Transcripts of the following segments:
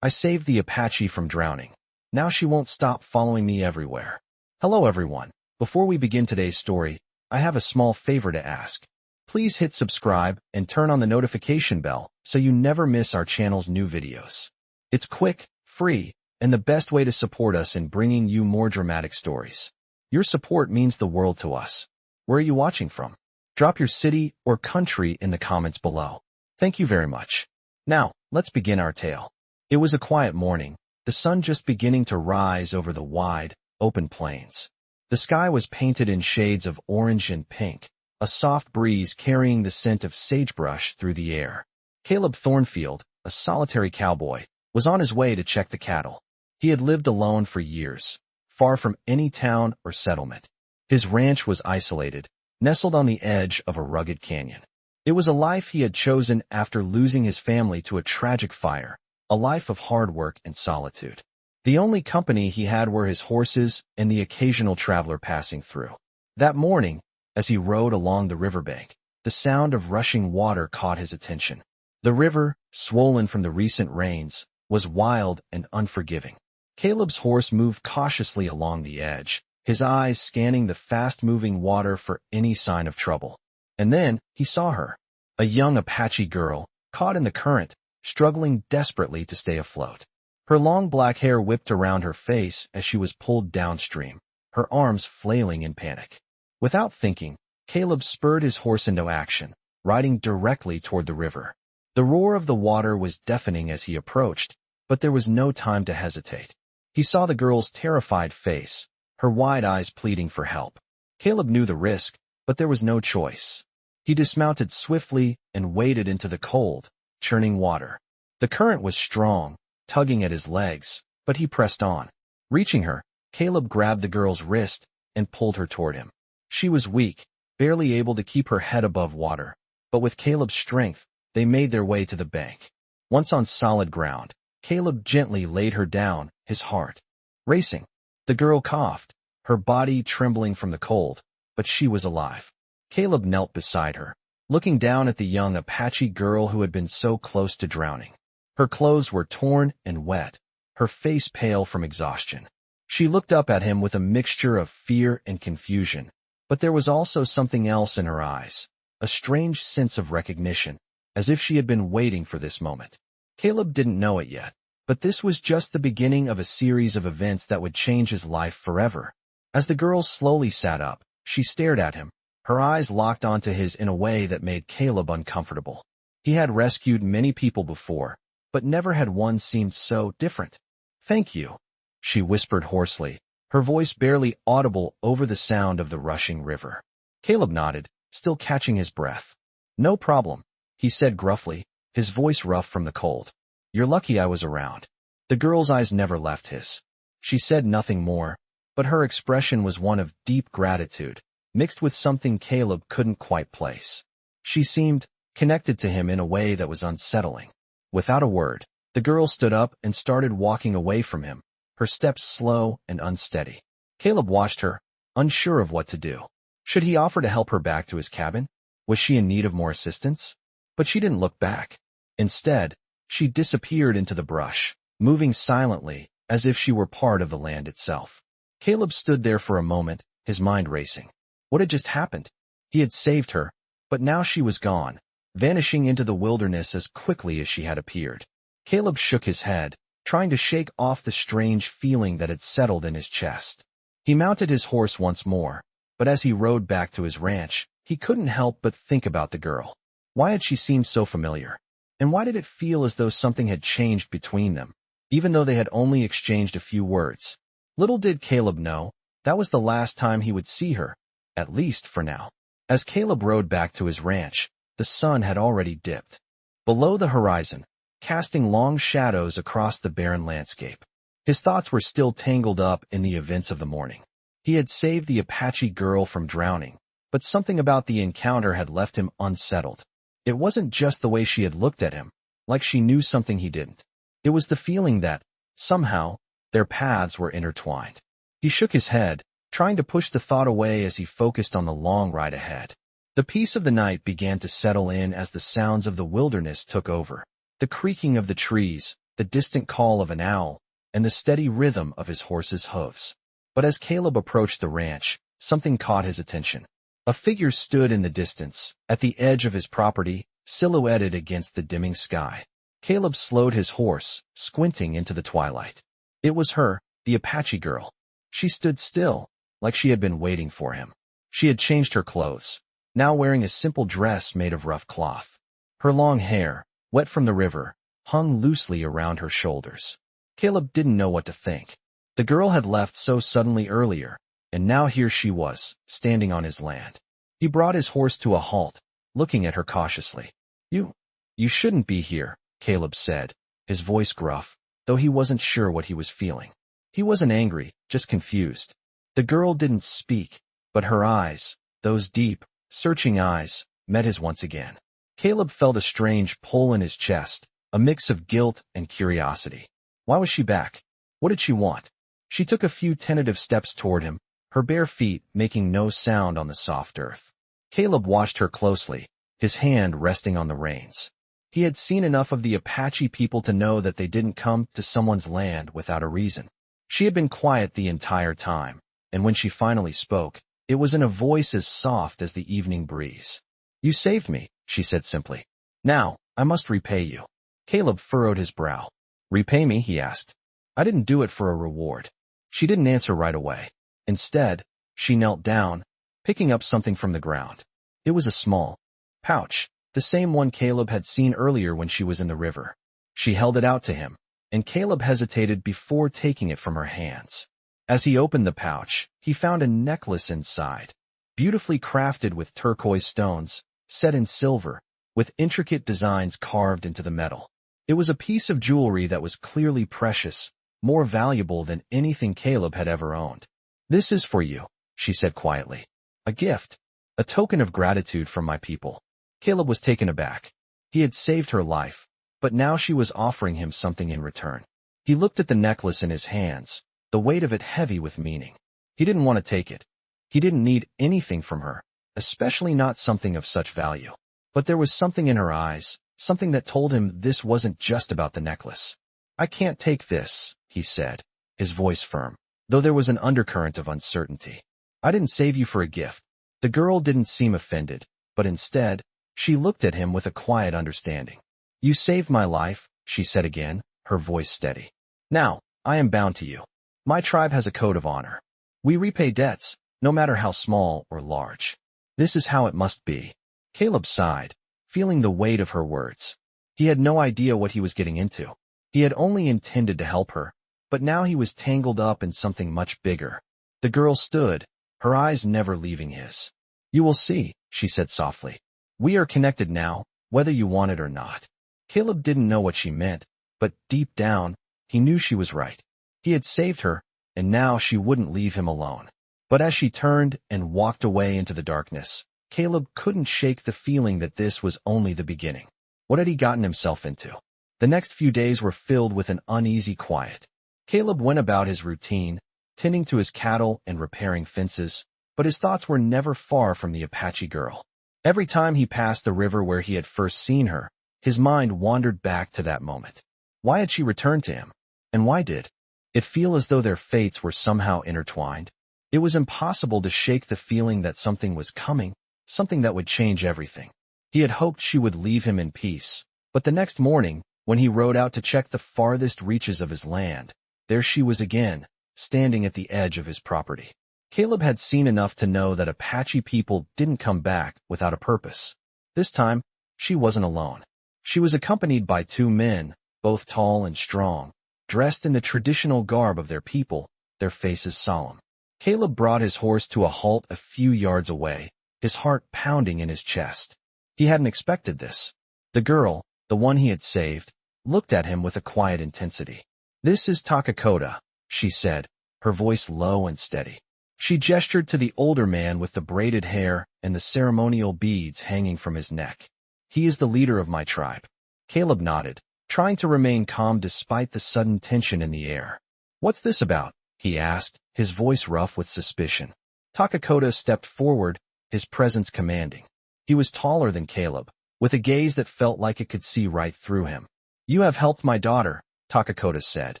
I saved the Apache from drowning. Now she won't stop following me everywhere. Hello everyone. Before we begin today's story, I have a small favor to ask. Please hit subscribe and turn on the notification bell so you never miss our channel's new videos. It's quick, free, and the best way to support us in bringing you more dramatic stories. Your support means the world to us. Where are you watching from? Drop your city or country in the comments below. Thank you very much. Now, let's begin our tale. It was a quiet morning, the sun just beginning to rise over the wide, open plains. The sky was painted in shades of orange and pink, a soft breeze carrying the scent of sagebrush through the air. Caleb Thornfield, a solitary cowboy, was on his way to check the cattle. He had lived alone for years, far from any town or settlement. His ranch was isolated, nestled on the edge of a rugged canyon. It was a life he had chosen after losing his family to a tragic fire, a life of hard work and solitude. The only company he had were his horses and the occasional traveler passing through. That morning, as he rode along the riverbank, the sound of rushing water caught his attention. The river, swollen from the recent rains, was wild and unforgiving. Caleb's horse moved cautiously along the edge, his eyes scanning the fast-moving water for any sign of trouble. And then he saw her, a young Apache girl, caught in the current, struggling desperately to stay afloat. Her long black hair whipped around her face as she was pulled downstream, her arms flailing in panic. Without thinking, Caleb spurred his horse into action, riding directly toward the river. The roar of the water was deafening as he approached, but there was no time to hesitate. He saw the girl's terrified face, her wide eyes pleading for help. Caleb knew the risk, but there was no choice. He dismounted swiftly and waded into the cold, churning water. The current was strong, tugging at his legs, but he pressed on. Reaching her, Caleb grabbed the girl's wrist and pulled her toward him. She was weak, barely able to keep her head above water, but with Caleb's strength, they made their way to the bank. Once on solid ground, Caleb gently laid her down, his heart racing. The girl coughed, her body trembling from the cold, but she was alive. Caleb knelt beside her, looking down at the young Apache girl who had been so close to drowning. Her clothes were torn and wet, her face pale from exhaustion. She looked up at him with a mixture of fear and confusion, but there was also something else in her eyes, a strange sense of recognition, as if she had been waiting for this moment. Caleb didn't know it yet, but this was just the beginning of a series of events that would change his life forever. As the girl slowly sat up, she stared at him, her eyes locked onto his in a way that made Caleb uncomfortable. He had rescued many people before, but never had one seemed so different. "Thank you," she whispered hoarsely, her voice barely audible over the sound of the rushing river. Caleb nodded, still catching his breath. "No problem," he said gruffly, his voice rough from the cold. "You're lucky I was around." The girl's eyes never left his. She said nothing more, but her expression was one of deep gratitude, mixed with something Caleb couldn't quite place. She seemed connected to him in a way that was unsettling. Without a word, the girl stood up and started walking away from him, her steps slow and unsteady. Caleb watched her, unsure of what to do. Should he offer to help her back to his cabin? Was she in need of more assistance? But she didn't look back. Instead, she disappeared into the brush, moving silently, as if she were part of the land itself. Caleb stood there for a moment, his mind racing. What had just happened? He had saved her, but now she was gone, vanishing into the wilderness as quickly as she had appeared. Caleb shook his head, trying to shake off the strange feeling that had settled in his chest. He mounted his horse once more, but as he rode back to his ranch, he couldn't help but think about the girl. Why had she seemed so familiar? And why did it feel as though something had changed between them, even though they had only exchanged a few words? Little did Caleb know, that was the last time he would see her, at least for now. As Caleb rode back to his ranch, the sun had already dipped. Below the horizon, casting long shadows across the barren landscape. His thoughts were still tangled up in the events of the morning. He had saved the Apache girl from drowning, but something about the encounter had left him unsettled. It wasn't just the way she had looked at him, like she knew something he didn't. It was the feeling that, somehow, their paths were intertwined. He shook his head, trying to push the thought away as he focused on the long ride ahead. The peace of the night began to settle in as the sounds of the wilderness took over. The creaking of the trees, the distant call of an owl, and the steady rhythm of his horse's hooves. But as Caleb approached the ranch, something caught his attention. A figure stood in the distance, at the edge of his property, silhouetted against the dimming sky. Caleb slowed his horse, squinting into the twilight. It was her, the Apache girl. She stood still, like she had been waiting for him. She had changed her clothes, now wearing a simple dress made of rough cloth. Her long hair, wet from the river, hung loosely around her shoulders. Caleb didn't know what to think. The girl had left so suddenly earlier, and now here she was, standing on his land. He brought his horse to a halt, looking at her cautiously. You shouldn't be here, Caleb said, his voice gruff, though he wasn't sure what he was feeling. He wasn't angry, just confused. The girl didn't speak, but her eyes, those deep, searching eyes, met his once again. Caleb felt a strange pull in his chest, a mix of guilt and curiosity. Why was she back? What did she want? She took a few tentative steps toward him, her bare feet making no sound on the soft earth. Caleb watched her closely, his hand resting on the reins. He had seen enough of the Apache people to know that they didn't come to someone's land without a reason. She had been quiet the entire time, and when she finally spoke, it was in a voice as soft as the evening breeze. You saved me, she said simply. Now, I must repay you. Caleb furrowed his brow. Repay me, he asked. I didn't do it for a reward. She didn't answer right away. Instead, she knelt down, picking up something from the ground. It was a small pouch, the same one Caleb had seen earlier when she was in the river. She held it out to him, and Caleb hesitated before taking it from her hands. As he opened the pouch, he found a necklace inside, beautifully crafted with turquoise stones, set in silver, with intricate designs carved into the metal. It was a piece of jewelry that was clearly precious, more valuable than anything Caleb had ever owned. This is for you, she said quietly. A gift, a token of gratitude from my people. Caleb was taken aback. He had saved her life, but now she was offering him something in return. He looked at the necklace in his hands, the weight of it heavy with meaning. He didn't want to take it. He didn't need anything from her, especially not something of such value. But there was something in her eyes, something that told him this wasn't just about the necklace. I can't take this, he said, his voice firm, though there was an undercurrent of uncertainty. I didn't save you for a gift. The girl didn't seem offended, but instead, she looked at him with a quiet understanding. You saved my life, she said again, her voice steady. Now, I am bound to you. My tribe has a code of honor. We repay debts, no matter how small or large. This is how it must be. Caleb sighed, feeling the weight of her words. He had no idea what he was getting into. He had only intended to help her, but now he was tangled up in something much bigger. The girl stood, her eyes never leaving his. You will see, she said softly. We are connected now, whether you want it or not. Caleb didn't know what she meant, but deep down, he knew she was right. He had saved her, and now she wouldn't leave him alone. But as she turned and walked away into the darkness, Caleb couldn't shake the feeling that this was only the beginning. What had he gotten himself into? The next few days were filled with an uneasy quiet. Caleb went about his routine, tending to his cattle and repairing fences, but his thoughts were never far from the Apache girl. Every time he passed the river where he had first seen her, his mind wandered back to that moment. Why had she returned to him? And why did it feel as though their fates were somehow intertwined? It was impossible to shake the feeling that something was coming, something that would change everything. He had hoped she would leave him in peace, but the next morning, when he rode out to check the farthest reaches of his land, there she was again, standing at the edge of his property. Caleb had seen enough to know that Apache people didn't come back without a purpose. This time, she wasn't alone. She was accompanied by two men, both tall and strong, dressed in the traditional garb of their people, their faces solemn. Caleb brought his horse to a halt a few yards away, his heart pounding in his chest. He hadn't expected this. The girl, the one he had saved, looked at him with a quiet intensity. This is Takakota, she said, her voice low and steady. She gestured to the older man with the braided hair and the ceremonial beads hanging from his neck. He is the leader of my tribe. Caleb nodded, trying to remain calm despite the sudden tension in the air. What's this about? He asked, his voice rough with suspicion. Takakota stepped forward, his presence commanding. He was taller than Caleb, with a gaze that felt like it could see right through him. You have helped my daughter, Takakota said,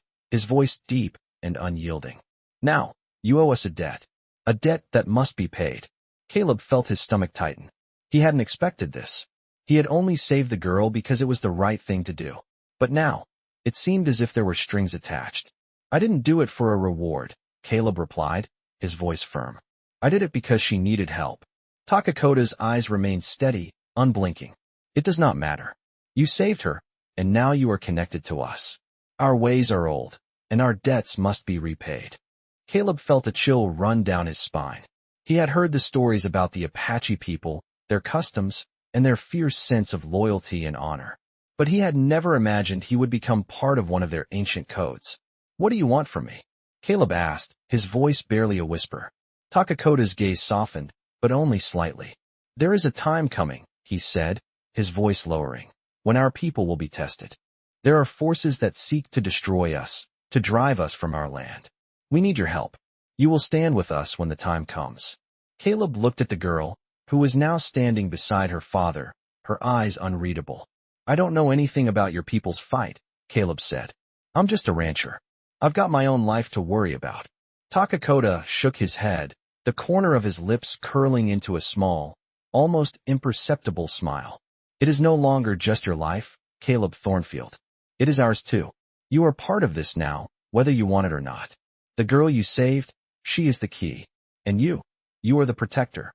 his voice deep and unyielding. Now, you owe us a debt that must be paid. Caleb felt his stomach tighten. He hadn't expected this. He had only saved the girl because it was the right thing to do. But now, it seemed as if there were strings attached. I didn't do it for a reward, Caleb replied, his voice firm. I did it because she needed help. Takakota's eyes remained steady, unblinking. It does not matter. You saved her, and now you are connected to us. Our ways are old, and our debts must be repaid. Caleb felt a chill run down his spine. He had heard the stories about the Apache people, their customs, and their fierce sense of loyalty and honor. But he had never imagined he would become part of one of their ancient codes. What do you want from me? Caleb asked, his voice barely a whisper. Takakota's gaze softened, but only slightly. There is a time coming, he said, his voice lowering, when our people will be tested. There are forces that seek to destroy us, to drive us from our land. We need your help. You will stand with us when the time comes. Caleb looked at the girl, who was now standing beside her father, her eyes unreadable. I don't know anything about your people's fight, Caleb said. I'm just a rancher. I've got my own life to worry about. Takakota shook his head, the corner of his lips curling into a small, almost imperceptible smile. It is no longer just your life, Caleb Thornfield. It is ours too. You are part of this now, whether you want it or not. The girl you saved, she is the key. And you are the protector.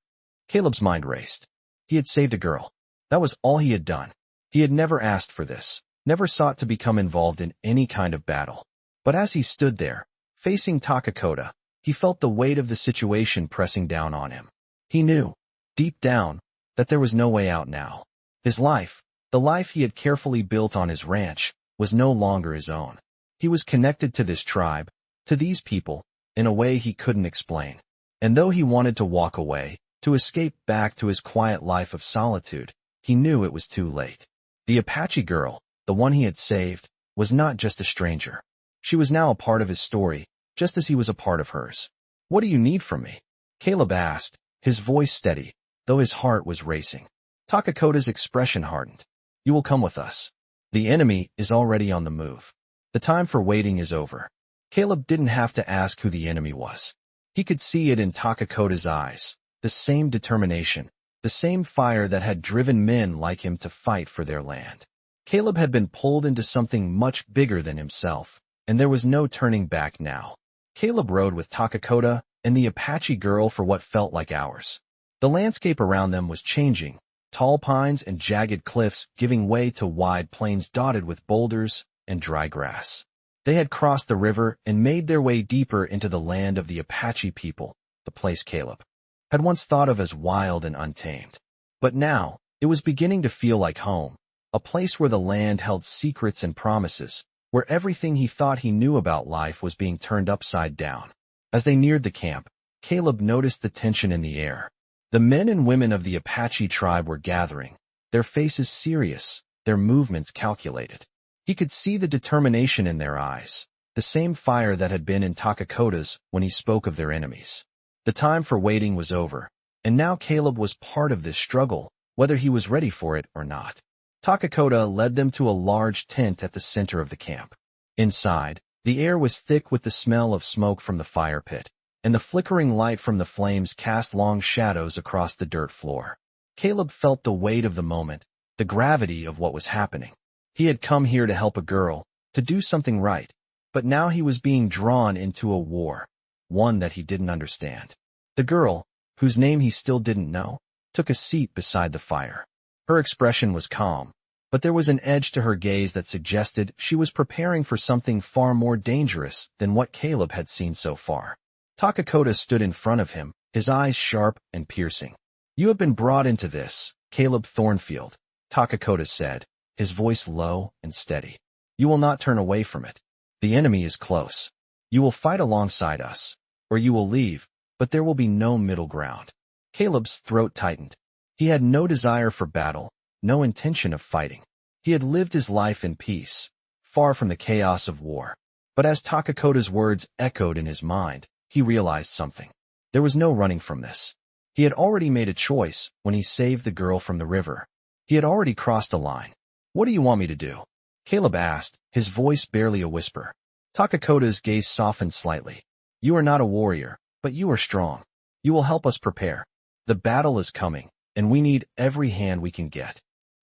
Caleb's mind raced. He had saved a girl. That was all he had done. He had never asked for this, never sought to become involved in any kind of battle. But as he stood there, facing Takakota, he felt the weight of the situation pressing down on him. He knew, deep down, that there was no way out now. His life, the life he had carefully built on his ranch, was no longer his own. He was connected to this tribe, to these people, in a way he couldn't explain. And though he wanted to walk away, to escape back to his quiet life of solitude, he knew it was too late. The Apache girl, the one he had saved, was not just a stranger. She was now a part of his story, just as he was a part of hers. What do you need from me? Caleb asked, his voice steady, though his heart was racing. Takakota's expression hardened. You will come with us. The enemy is already on the move. The time for waiting is over. Caleb didn't have to ask who the enemy was. He could see it in Takakota's eyes, the same determination, the same fire that had driven men like him to fight for their land. Caleb had been pulled into something much bigger than himself, and there was no turning back now. Caleb rode with Takakota and the Apache girl for what felt like hours. The landscape around them was changing, tall pines and jagged cliffs giving way to wide plains dotted with boulders and dry grass. They had crossed the river and made their way deeper into the land of the Apache people, the place Caleb had once thought of as wild and untamed. But now, it was beginning to feel like home, a place where the land held secrets and promises, where everything he thought he knew about life was being turned upside down. As they neared the camp, Caleb noticed the tension in the air. The men and women of the Apache tribe were gathering, their faces serious, their movements calculated. He could see the determination in their eyes, the same fire that had been in Takakota's when he spoke of their enemies. The time for waiting was over, and now Caleb was part of this struggle, whether he was ready for it or not. Takakota led them to a large tent at the center of the camp. Inside, the air was thick with the smell of smoke from the fire pit, and the flickering light from the flames cast long shadows across the dirt floor. Caleb felt the weight of the moment, the gravity of what was happening. He had come here to help a girl, to do something right, but now he was being drawn into a war, one that he didn't understand. The girl, whose name he still didn't know, took a seat beside the fire. Her expression was calm, but there was an edge to her gaze that suggested she was preparing for something far more dangerous than what Caleb had seen so far. Takakota stood in front of him, his eyes sharp and piercing. You have been brought into this, Caleb Thornfield, Takakota said, his voice low and steady. You will not turn away from it. The enemy is close. You will fight alongside us, or you will leave, but there will be no middle ground. Caleb's throat tightened. He had no desire for battle, no intention of fighting. He had lived his life in peace, far from the chaos of war. But as Takakota's words echoed in his mind, he realized something. There was no running from this. He had already made a choice when he saved the girl from the river. He had already crossed a line. What do you want me to do? Caleb asked, his voice barely a whisper. Takakota's gaze softened slightly. You are not a warrior, but you are strong. You will help us prepare. The battle is coming, and we need every hand we can get.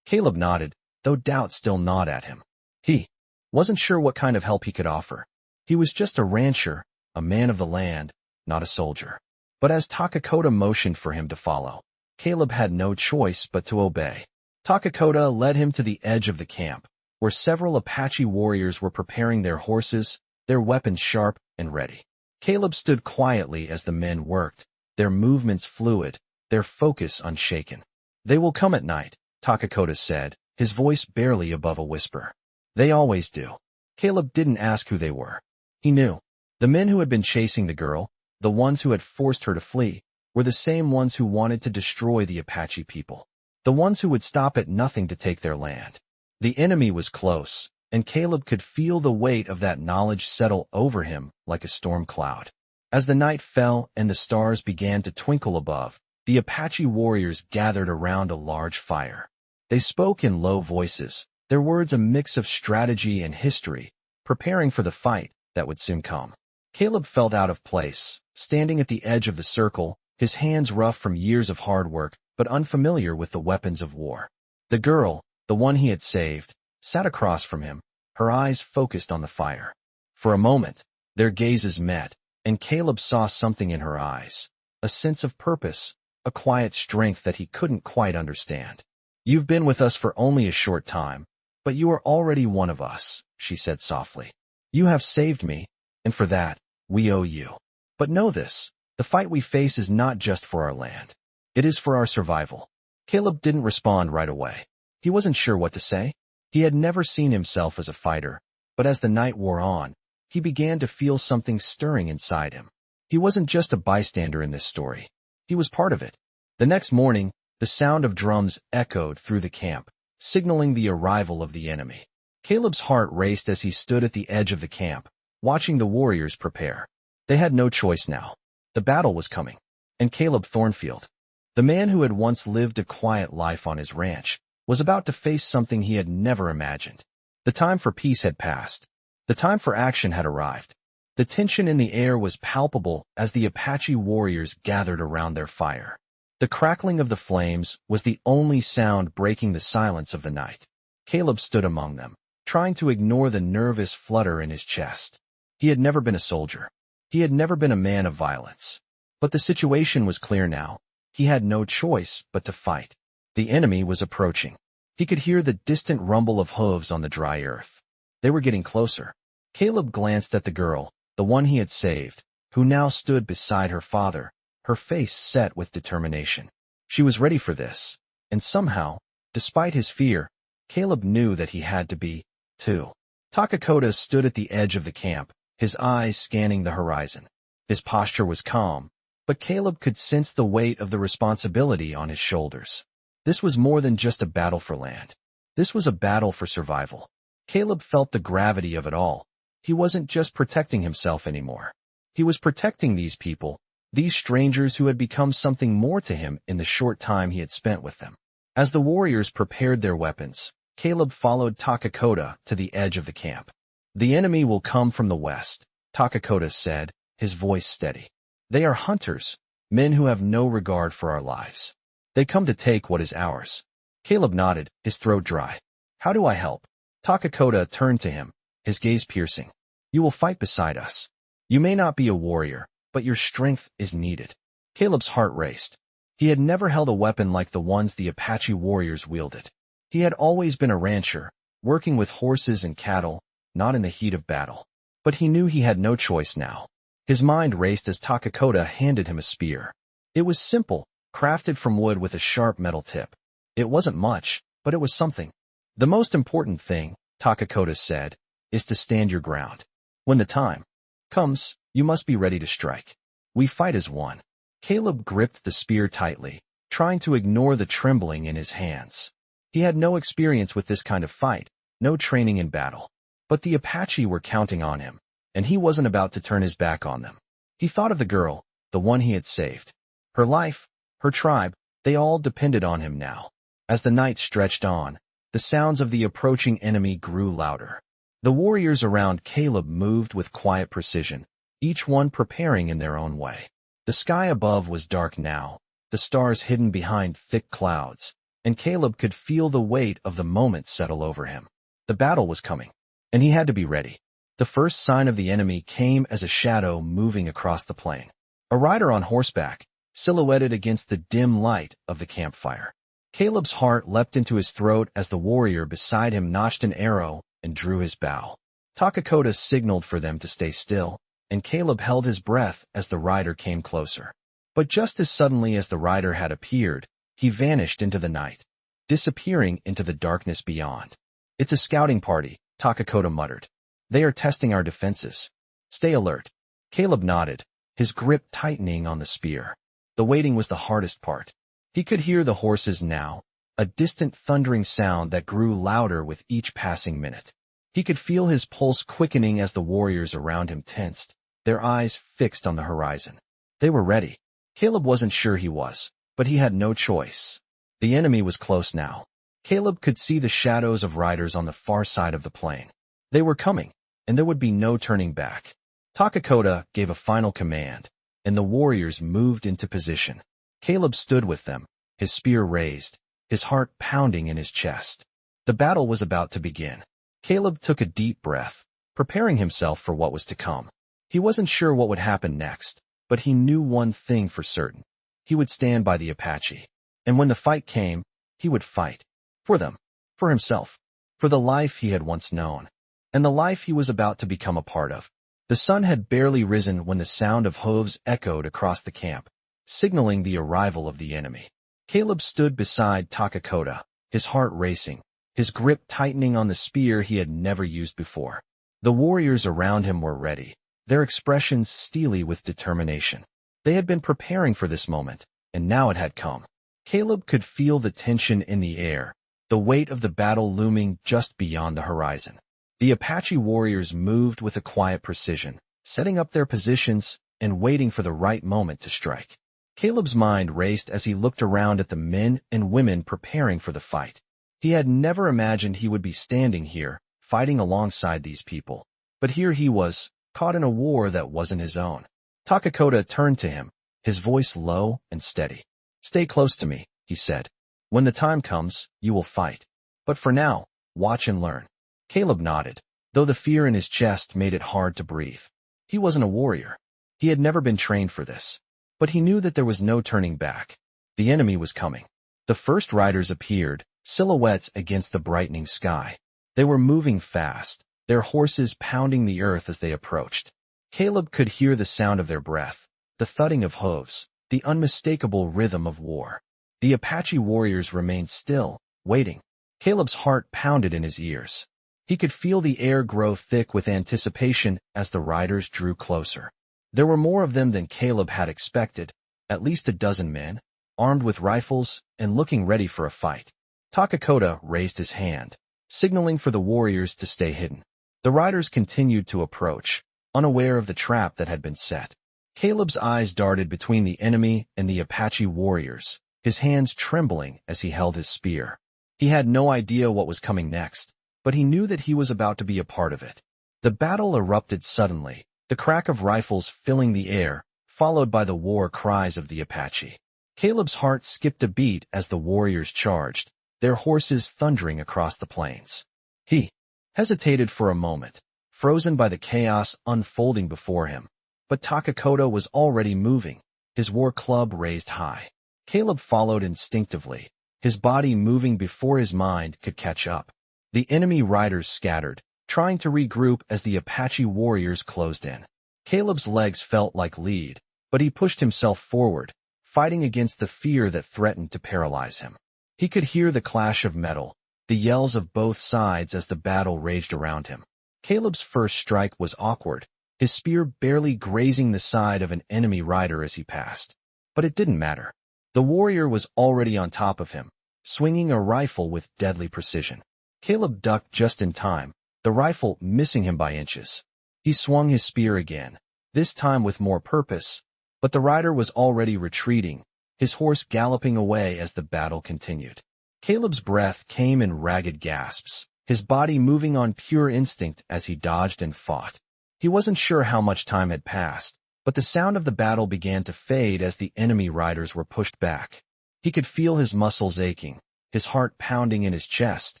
Caleb nodded, though doubt still gnawed at him. He wasn't sure what kind of help he could offer. He was just a rancher, a man of the land, not a soldier. But as Takakota motioned for him to follow, Caleb had no choice but to obey. Takakota led him to the edge of the camp, where several Apache warriors were preparing their horses, their weapons sharp and ready. Caleb stood quietly as the men worked, their movements fluid, their focus unshaken. They will come at night, Takakota said, his voice barely above a whisper. They always do. Caleb didn't ask who they were. He knew. The men who had been chasing the girl, the ones who had forced her to flee, were the same ones who wanted to destroy the Apache people. The ones who would stop at nothing to take their land. The enemy was close, and Caleb could feel the weight of that knowledge settle over him like a storm cloud. As the night fell and the stars began to twinkle above, the Apache warriors gathered around a large fire. They spoke in low voices, their words a mix of strategy and history, preparing for the fight that would soon come. Caleb felt out of place, standing at the edge of the circle, his hands rough from years of hard work, but unfamiliar with the weapons of war. The girl, the one he had saved, sat across from him, her eyes focused on the fire. For a moment, their gazes met, and Caleb saw something in her eyes, a sense of purpose, a quiet strength that he couldn't quite understand. You've been with us for only a short time, but you are already one of us, she said softly. You have saved me, and for that, we owe you. But know this, the fight we face is not just for our land. It is for our survival. Caleb didn't respond right away. He wasn't sure what to say. He had never seen himself as a fighter, but as the night wore on, he began to feel something stirring inside him. He wasn't just a bystander in this story. He was part of it. The next morning, the sound of drums echoed through the camp, signaling the arrival of the enemy. Caleb's heart raced as he stood at the edge of the camp, watching the warriors prepare. They had no choice now. The battle was coming. And Caleb Thornfield, the man who had once lived a quiet life on his ranch, was about to face something he had never imagined. The time for peace had passed. The time for action had arrived. The tension in the air was palpable as the Apache warriors gathered around their fire. The crackling of the flames was the only sound breaking the silence of the night. Caleb stood among them, trying to ignore the nervous flutter in his chest. He had never been a soldier. He had never been a man of violence. But the situation was clear now. He had no choice but to fight. The enemy was approaching. He could hear the distant rumble of hooves on the dry earth. They were getting closer. Caleb glanced at the girl, the one he had saved, who now stood beside her father, her face set with determination. She was ready for this, and somehow, despite his fear, Caleb knew that he had to be, too. Takakota stood at the edge of the camp, his eyes scanning the horizon. His posture was calm, but Caleb could sense the weight of the responsibility on his shoulders. This was more than just a battle for land. This was a battle for survival. Caleb felt the gravity of it all. He wasn't just protecting himself anymore. He was protecting these people, these strangers who had become something more to him in the short time he had spent with them. As the warriors prepared their weapons, Caleb followed Takakota to the edge of the camp. The enemy will come from the west, Takakota said, his voice steady. They are hunters, men who have no regard for our lives. They come to take what is ours. Caleb nodded, his throat dry. How do I help? Takakota turned to him, his gaze piercing. You will fight beside us. You may not be a warrior, but your strength is needed. Caleb's heart raced. He had never held a weapon like the ones the Apache warriors wielded. He had always been a rancher, working with horses and cattle, not in the heat of battle. But he knew he had no choice now. His mind raced as Takakota handed him a spear. It was simple, crafted from wood with a sharp metal tip. It wasn't much, but it was something. The most important thing, Takakota said, is to stand your ground. When the time comes, you must be ready to strike. We fight as one. Caleb gripped the spear tightly, trying to ignore the trembling in his hands. He had no experience with this kind of fight, no training in battle. But the Apache were counting on him, and he wasn't about to turn his back on them. He thought of the girl, the one he had saved. Her life, her tribe, they all depended on him now. As the night stretched on, The sounds of the approaching enemy grew louder. The warriors around Caleb moved with quiet precision, each one preparing in their own way. The sky above was dark now, the stars hidden behind thick clouds, and Caleb could feel the weight of the moment settle over him. The battle was coming, and he had to be ready. The first sign of the enemy came as a shadow moving across the plain. A rider on horseback, silhouetted against the dim light of the campfire. Caleb's heart leapt into his throat as the warrior beside him notched an arrow and drew his bow. Takakota signaled for them to stay still, and Caleb held his breath as the rider came closer. But just as suddenly as the rider had appeared, he vanished into the night, disappearing into the darkness beyond. "It's a scouting party," Takakota muttered. "They are testing our defenses. Stay alert." Caleb nodded, his grip tightening on the spear. The waiting was the hardest part. He could hear the horses now, a distant thundering sound that grew louder with each passing minute. He could feel his pulse quickening as the warriors around him tensed, their eyes fixed on the horizon. They were ready. Caleb wasn't sure he was, but he had no choice. The enemy was close now. Caleb could see the shadows of riders on the far side of the plain. They were coming, and there would be no turning back. Takakota gave a final command, and the warriors moved into position. Caleb stood with them, his spear raised, his heart pounding in his chest. The battle was about to begin. Caleb took a deep breath, preparing himself for what was to come. He wasn't sure what would happen next, but he knew one thing for certain. He would stand by the Apache. And when the fight came, he would fight. For them. For himself. For the life he had once known. And the life he was about to become a part of. The sun had barely risen when the sound of hooves echoed across the camp, signaling the arrival of the enemy. Caleb stood beside Takakota, his heart racing, his grip tightening on the spear he had never used before. The warriors around him were ready, their expressions steely with determination. They had been preparing for this moment, and now it had come. Caleb could feel the tension in the air, the weight of the battle looming just beyond the horizon. The Apache warriors moved with a quiet precision, setting up their positions and waiting for the right moment to strike. Caleb's mind raced as he looked around at the men and women preparing for the fight. He had never imagined he would be standing here, fighting alongside these people. But here he was, caught in a war that wasn't his own. Takakota turned to him, his voice low and steady. "Stay close to me," he said. "When the time comes, you will fight. But for now, watch and learn." Caleb nodded, though the fear in his chest made it hard to breathe. He wasn't a warrior. He had never been trained for this. But he knew that there was no turning back. The enemy was coming. The first riders appeared, silhouettes against the brightening sky. They were moving fast, their horses pounding the earth as they approached. Caleb could hear the sound of their breath, the thudding of hooves, the unmistakable rhythm of war. The Apache warriors remained still, waiting. Caleb's heart pounded in his ears. He could feel the air grow thick with anticipation as the riders drew closer. There were more of them than Caleb had expected, at least a dozen men, armed with rifles and looking ready for a fight. Takakota raised his hand, signaling for the warriors to stay hidden. The riders continued to approach, unaware of the trap that had been set. Caleb's eyes darted between the enemy and the Apache warriors, his hands trembling as he held his spear. He had no idea what was coming next, but he knew that he was about to be a part of it. The battle erupted suddenly, the crack of rifles filling the air, followed by the war cries of the Apache. Caleb's heart skipped a beat as the warriors charged, their horses thundering across the plains. He hesitated for a moment, frozen by the chaos unfolding before him. But Takakota was already moving, his war club raised high. Caleb followed instinctively, his body moving before his mind could catch up. The enemy riders scattered, trying to regroup as the Apache warriors closed in. Caleb's legs felt like lead, but he pushed himself forward, fighting against the fear that threatened to paralyze him. He could hear the clash of metal, the yells of both sides as the battle raged around him. Caleb's first strike was awkward, his spear barely grazing the side of an enemy rider as he passed. But it didn't matter. The warrior was already on top of him, swinging a rifle with deadly precision. Caleb ducked just in time, the rifle missing him by inches. He swung his spear again, this time with more purpose, but the rider was already retreating, his horse galloping away as the battle continued. Caleb's breath came in ragged gasps, his body moving on pure instinct as he dodged and fought. He wasn't sure how much time had passed, but the sound of the battle began to fade as the enemy riders were pushed back. He could feel his muscles aching, his heart pounding in his chest,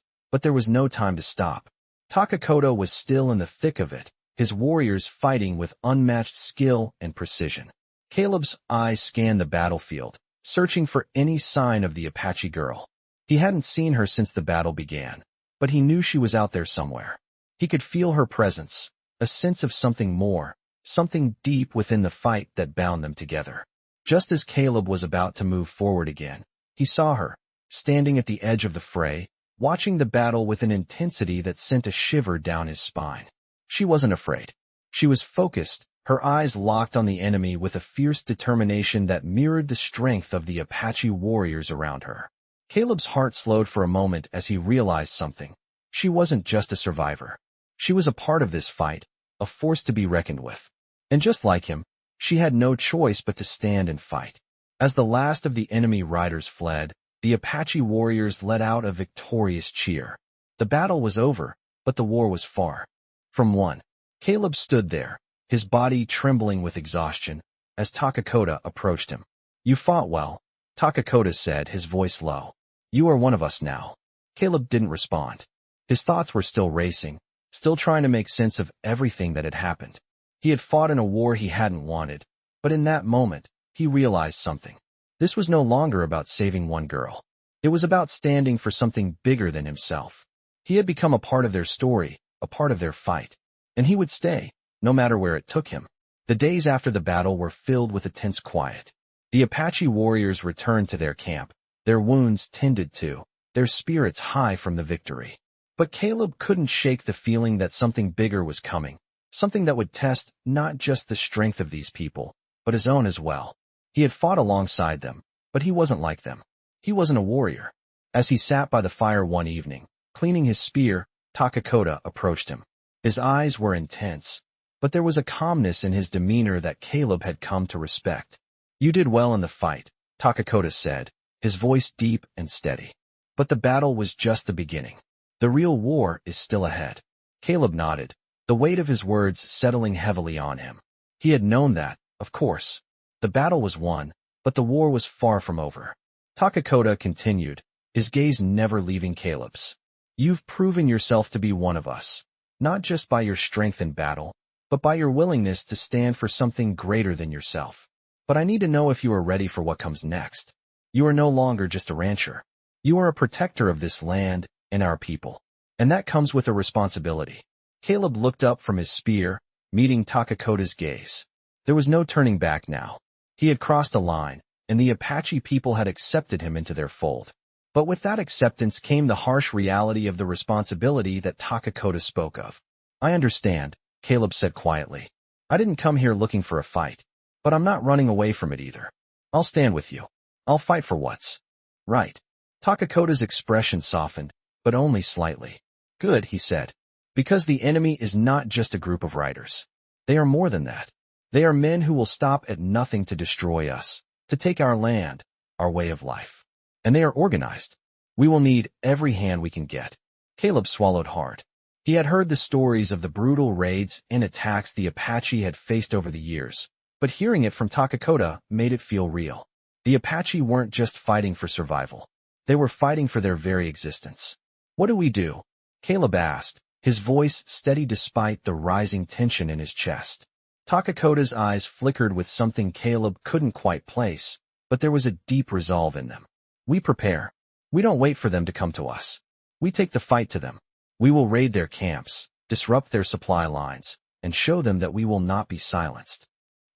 but there was no time to stop. Takakoto was still in the thick of it, his warriors fighting with unmatched skill and precision. Caleb's eyes scanned the battlefield, searching for any sign of the Apache girl. He hadn't seen her since the battle began, but he knew she was out there somewhere. He could feel her presence, a sense of something more, something deep within the fight that bound them together. Just as Caleb was about to move forward again, he saw her, standing at the edge of the fray, watching the battle with an intensity that sent a shiver down his spine. She wasn't afraid. She was focused, her eyes locked on the enemy with a fierce determination that mirrored the strength of the Apache warriors around her. Caleb's heart slowed for a moment as he realized something. She wasn't just a survivor. She was a part of this fight, a force to be reckoned with. And just like him, she had no choice but to stand and fight. As the last of the enemy riders fled, the Apache warriors let out a victorious cheer. The battle was over, but the war was far from won. Caleb stood there, his body trembling with exhaustion, as Takakoto approached him. "You fought well," Takakoto said, his voice low. "You are one of us now." Caleb didn't respond. His thoughts were still racing, still trying to make sense of everything that had happened. He had fought in a war he hadn't wanted, but in that moment, he realized something. This was no longer about saving one girl. It was about standing for something bigger than himself. He had become a part of their story, a part of their fight, and he would stay, no matter where it took him. The days after the battle were filled with a tense quiet. The Apache warriors returned to their camp, their wounds tended to, their spirits high from the victory. But Caleb couldn't shake the feeling that something bigger was coming, something that would test not just the strength of these people, but his own as well. He had fought alongside them, but he wasn't like them. He wasn't a warrior. As he sat by the fire one evening, cleaning his spear, Takakoto approached him. His eyes were intense, but there was a calmness in his demeanor that Caleb had come to respect. "You did well in the fight," Takakoto said, his voice deep and steady. "But the battle was just the beginning. The real war is still ahead." Caleb nodded, the weight of his words settling heavily on him. He had known that, of course. The battle was won, but the war was far from over. Takakoto continued, his gaze never leaving Caleb's. "You've proven yourself to be one of us, not just by your strength in battle, but by your willingness to stand for something greater than yourself. But I need to know if you are ready for what comes next. You are no longer just a rancher. You are a protector of this land and our people. And that comes with a responsibility." Caleb looked up from his spear, meeting Takakoto's gaze. There was no turning back now. He had crossed a line, and the Apache people had accepted him into their fold. But with that acceptance came the harsh reality of the responsibility that Takakoto spoke of. "I understand," Caleb said quietly. "I didn't come here looking for a fight, but I'm not running away from it either. I'll stand with you. I'll fight for what's right." Takakoto's expression softened, but only slightly. "Good," he said, "because the enemy is not just a group of riders. They are more than that. They are men who will stop at nothing to destroy us, to take our land, our way of life. And they are organized. We will need every hand we can get." Caleb swallowed hard. He had heard the stories of the brutal raids and attacks the Apache had faced over the years, but hearing it from Takakoto made it feel real. The Apache weren't just fighting for survival. They were fighting for their very existence. "What do we do?" Caleb asked, his voice steady despite the rising tension in his chest. Takakoto's eyes flickered with something Caleb couldn't quite place, but there was a deep resolve in them. "We prepare. We don't wait for them to come to us. We take the fight to them. We will raid their camps, disrupt their supply lines, and show them that we will not be silenced."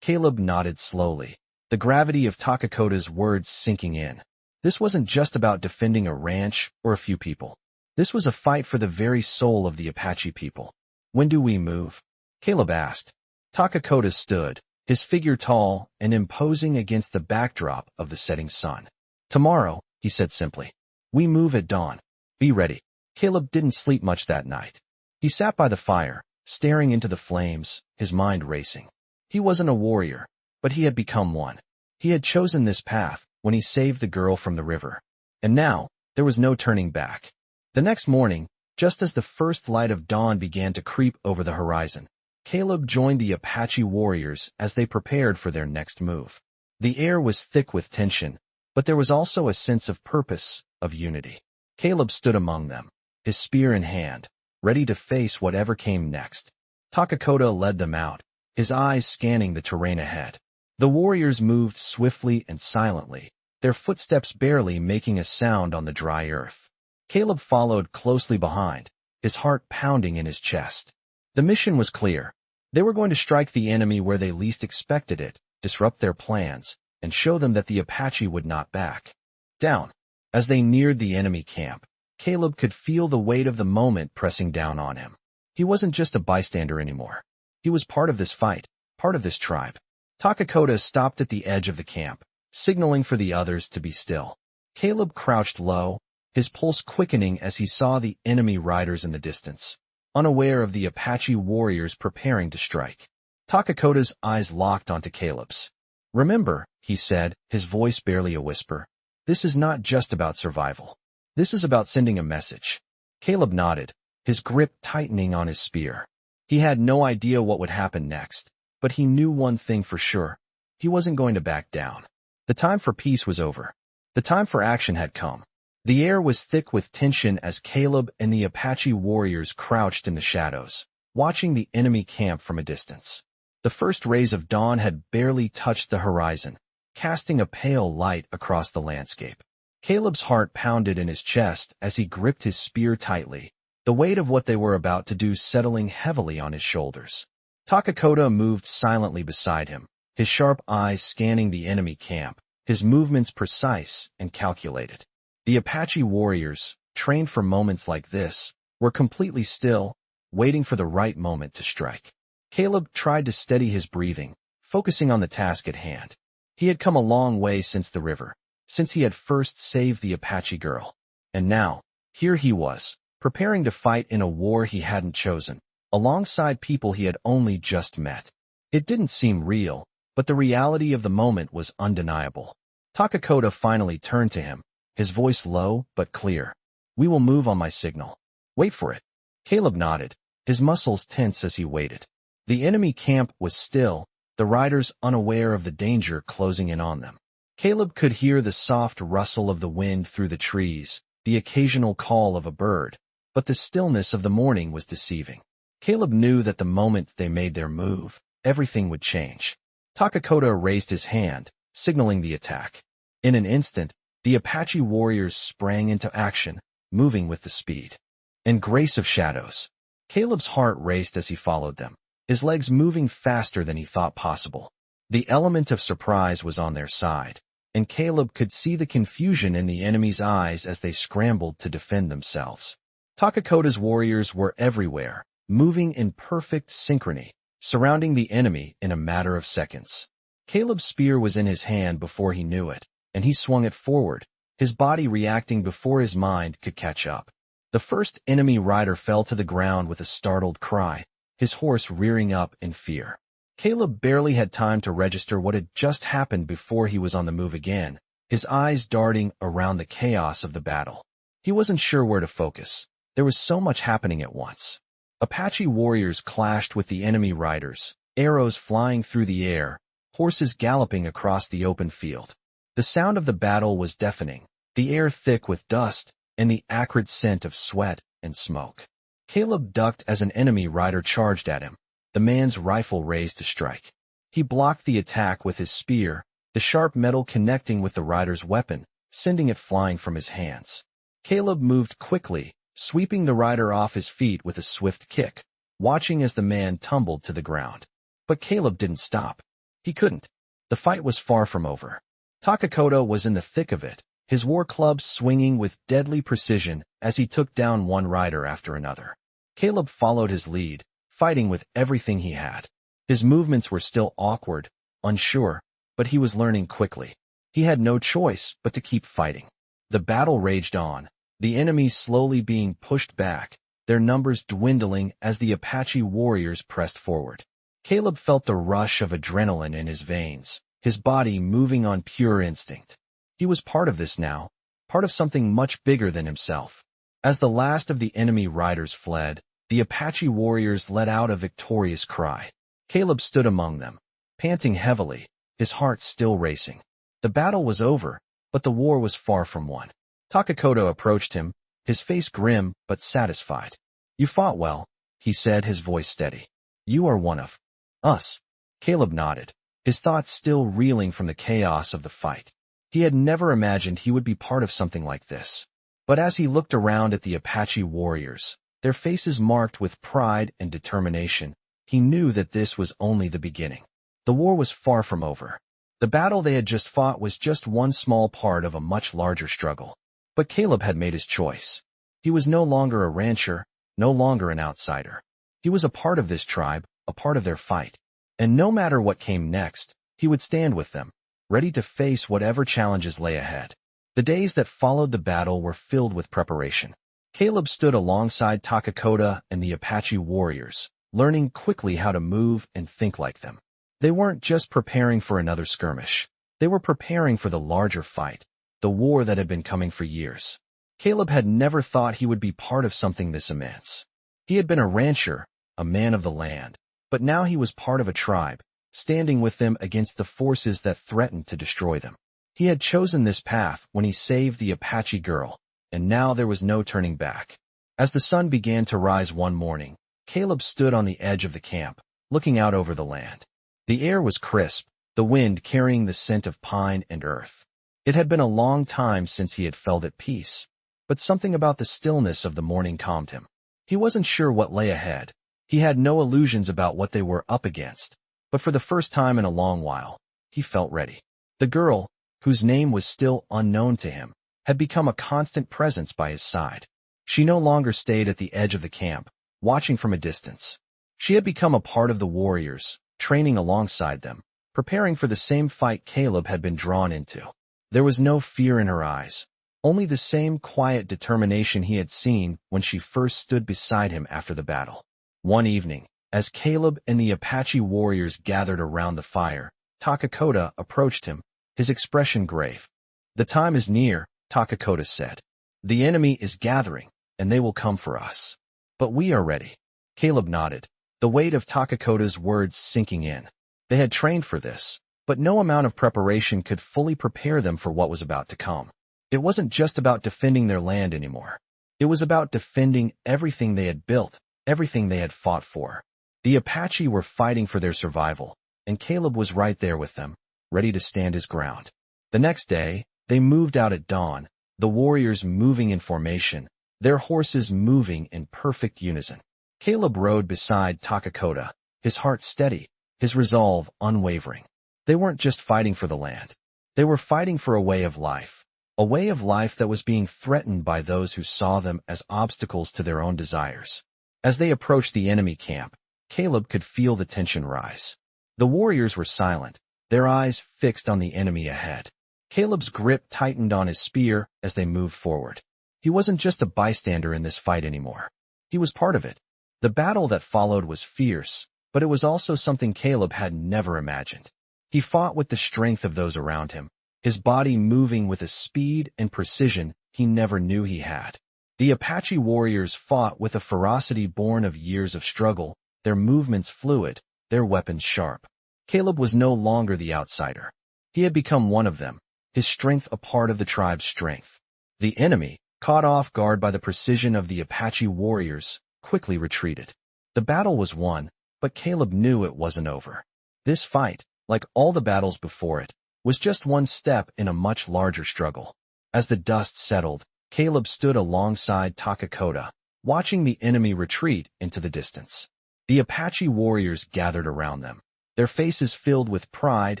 Caleb nodded slowly, the gravity of Takakoto's words sinking in. This wasn't just about defending a ranch or a few people. This was a fight for the very soul of the Apache people. "When do we move?" Caleb asked. Takakoto stood, his figure tall and imposing against the backdrop of the setting sun. "Tomorrow," he said simply. "We move at dawn. Be ready." Caleb didn't sleep much that night. He sat by the fire, staring into the flames, his mind racing. He wasn't a warrior, but he had become one. He had chosen this path when he saved the girl from the river. And now, There was no turning back. The next morning, just as the first light of dawn began to creep over the horizon, Caleb joined the Apache warriors as they prepared for their next move. The air was thick with tension, but there was also a sense of purpose, of unity. Caleb stood among them, his spear in hand, ready to face whatever came next. Takakota led them out, his eyes scanning the terrain ahead. The warriors moved swiftly and silently, their footsteps barely making a sound on the dry earth. Caleb followed closely behind, his heart pounding in his chest. The mission was clear. They were going to strike the enemy where they least expected it, disrupt their plans, and show them that the Apache would not back down. As they neared the enemy camp, Caleb could feel the weight of the moment pressing down on him. He wasn't just a bystander anymore. He was part of this fight, part of this tribe. Takakota stopped at the edge of the camp, signaling for the others to be still. Caleb crouched low, his pulse quickening as he saw the enemy riders in the distance, unaware of the Apache warriors preparing to strike. Takakota's eyes locked onto Caleb's. "Remember," he said, his voice barely a whisper, "this is not just about survival. This is about sending a message." Caleb nodded, his grip tightening on his spear. He had no idea what would happen next, but he knew one thing for sure. He wasn't going to back down. The time for peace was over. The time for action had come. The air was thick with tension as Caleb and the Apache warriors crouched in the shadows, watching the enemy camp from a distance. The first rays of dawn had barely touched the horizon, casting a pale light across the landscape. Caleb's heart pounded in his chest as he gripped his spear tightly, the weight of what they were about to do settling heavily on his shoulders. Takakota moved silently beside him, his sharp eyes scanning the enemy camp, his movements precise and calculated. The Apache warriors, trained for moments like this, were completely still, waiting for the right moment to strike. Caleb tried to steady his breathing, focusing on the task at hand. He had come a long way since the river, since he had first saved the Apache girl. And now, here he was, preparing to fight in a war he hadn't chosen, alongside people he had only just met. It didn't seem real, but the reality of the moment was undeniable. Takakota finally turned to him, his voice low but clear. "We will move on my signal. Wait for it." Caleb nodded, his muscles tense as he waited. The enemy camp was still, the riders unaware of the danger closing in on them. Caleb could hear the soft rustle of the wind through the trees, the occasional call of a bird, but the stillness of the morning was deceiving. Caleb knew that the moment they made their move, everything would change. Takakota raised his hand, signaling the attack. In an instant, the Apache warriors sprang into action, moving with the speed and grace of shadows. Caleb's heart raced as he followed them, his legs moving faster than he thought possible. The element of surprise was on their side, and Caleb could see the confusion in the enemy's eyes as they scrambled to defend themselves. Takakota's warriors were everywhere, moving in perfect synchrony, surrounding the enemy in a matter of seconds. Caleb's spear was in his hand before he knew it, and he swung it forward, his body reacting before his mind could catch up. The first enemy rider fell to the ground with a startled cry, his horse rearing up in fear. Caleb barely had time to register what had just happened before he was on the move again, his eyes darting around the chaos of the battle. He wasn't sure where to focus. There was so much happening at once. Apache warriors clashed with the enemy riders, arrows flying through the air, horses galloping across the open field. The sound of the battle was deafening, the air thick with dust, and the acrid scent of sweat and smoke. Caleb ducked as an enemy rider charged at him, the man's rifle raised to strike. He blocked the attack with his spear, the sharp metal connecting with the rider's weapon, sending it flying from his hands. Caleb moved quickly, sweeping the rider off his feet with a swift kick, watching as the man tumbled to the ground. But Caleb didn't stop. He couldn't. The fight was far from over. Takakota was in the thick of it, his war club swinging with deadly precision as he took down one rider after another. Caleb followed his lead, fighting with everything he had. His movements were still awkward, unsure, but he was learning quickly. He had no choice but to keep fighting. The battle raged on, the enemy slowly being pushed back, their numbers dwindling as the Apache warriors pressed forward. Caleb felt the rush of adrenaline in his veins, his body moving on pure instinct. He was part of this now, part of something much bigger than himself. As the last of the enemy riders fled, the Apache warriors let out a victorious cry. Caleb stood among them, panting heavily, his heart still racing. The battle was over, but the war was far from won. Takakoto approached him, his face grim but satisfied. "You fought well," he said, his voice steady. "You are one of us." Caleb nodded, his thoughts still reeling from the chaos of the fight. He had never imagined he would be part of something like this. But as he looked around at the Apache warriors, their faces marked with pride and determination, he knew that this was only the beginning. The war was far from over. The battle they had just fought was just one small part of a much larger struggle. But Caleb had made his choice. He was no longer a rancher, no longer an outsider. He was a part of this tribe, a part of their fight. And no matter what came next, he would stand with them, ready to face whatever challenges lay ahead. The days that followed the battle were filled with preparation. Caleb stood alongside Takakoto and the Apache warriors, learning quickly how to move and think like them. They weren't just preparing for another skirmish. They were preparing for the larger fight, the war that had been coming for years. Caleb had never thought he would be part of something this immense. He had been a rancher, a man of the land, but now he was part of a tribe, standing with them against the forces that threatened to destroy them. He had chosen this path when he saved the Apache girl, and now there was no turning back. As the sun began to rise one morning, Caleb stood on the edge of the camp, looking out over the land. The air was crisp, the wind carrying the scent of pine and earth. It had been a long time since he had felt at peace, but something about the stillness of the morning calmed him. He wasn't sure what lay ahead. He had no illusions about what they were up against, but for the first time in a long while, he felt ready. The girl, whose name was still unknown to him, had become a constant presence by his side. She no longer stayed at the edge of the camp, watching from a distance. She had become a part of the warriors, training alongside them, preparing for the same fight Caleb had been drawn into. There was no fear in her eyes, only the same quiet determination he had seen when she first stood beside him after the battle. One evening, as Caleb and the Apache warriors gathered around the fire, Takakoto approached him, his expression grave. "The time is near," Takakoto said. "The enemy is gathering, and they will come for us. But we are ready." Caleb nodded, the weight of Takakoto's words sinking in. They had trained for this, but no amount of preparation could fully prepare them for what was about to come. It wasn't just about defending their land anymore. It was about defending everything they had built, everything they had fought for. The Apache were fighting for their survival, and Caleb was right there with them, ready to stand his ground. The next day, they moved out at dawn, the warriors moving in formation, their horses moving in perfect unison. Caleb rode beside Takakoto, his heart steady, his resolve unwavering. They weren't just fighting for the land. They were fighting for a way of life that was being threatened by those who saw them as obstacles to their own desires. As they approached the enemy camp, Caleb could feel the tension rise. The warriors were silent, their eyes fixed on the enemy ahead. Caleb's grip tightened on his spear as they moved forward. He wasn't just a bystander in this fight anymore. He was part of it. The battle that followed was fierce, but it was also something Caleb had never imagined. He fought with the strength of those around him, his body moving with a speed and precision he never knew he had. The Apache warriors fought with a ferocity born of years of struggle, their movements fluid, their weapons sharp. Caleb was no longer the outsider. He had become one of them, his strength a part of the tribe's strength. The enemy, caught off guard by the precision of the Apache warriors, quickly retreated. The battle was won, but Caleb knew it wasn't over. This fight, like all the battles before it, was just one step in a much larger struggle. As the dust settled, Caleb stood alongside Takakoto, watching the enemy retreat into the distance. The Apache warriors gathered around them, their faces filled with pride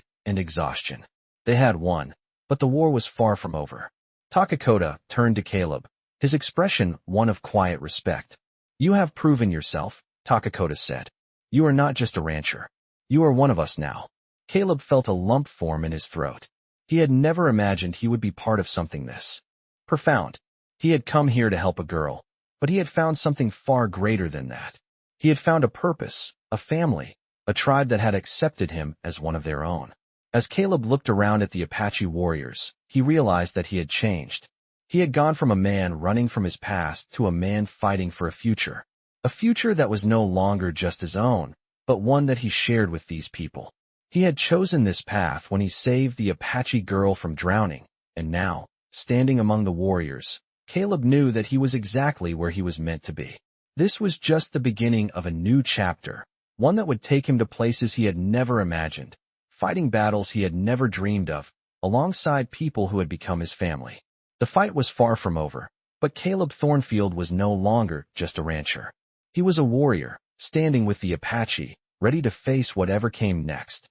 and exhaustion. They had won, but the war was far from over. Takakoto turned to Caleb, his expression one of quiet respect. "You have proven yourself," Takakoto said. "You are not just a rancher. You are one of us now." Caleb felt a lump form in his throat. He had never imagined he would be part of something this profound. He had come here to help a girl, but he had found something far greater than that. He had found a purpose, a family, a tribe that had accepted him as one of their own. As Caleb looked around at the Apache warriors, he realized that he had changed. He had gone from a man running from his past to a man fighting for a future that was no longer just his own, but one that he shared with these people. He had chosen this path when he saved the Apache girl from drowning, and now, standing among the warriors, Caleb knew that he was exactly where he was meant to be. This was just the beginning of a new chapter, one that would take him to places he had never imagined, fighting battles he had never dreamed of, alongside people who had become his family. The fight was far from over, but Caleb Thornfield was no longer just a rancher. He was a warrior, standing with the Apache, ready to face whatever came next.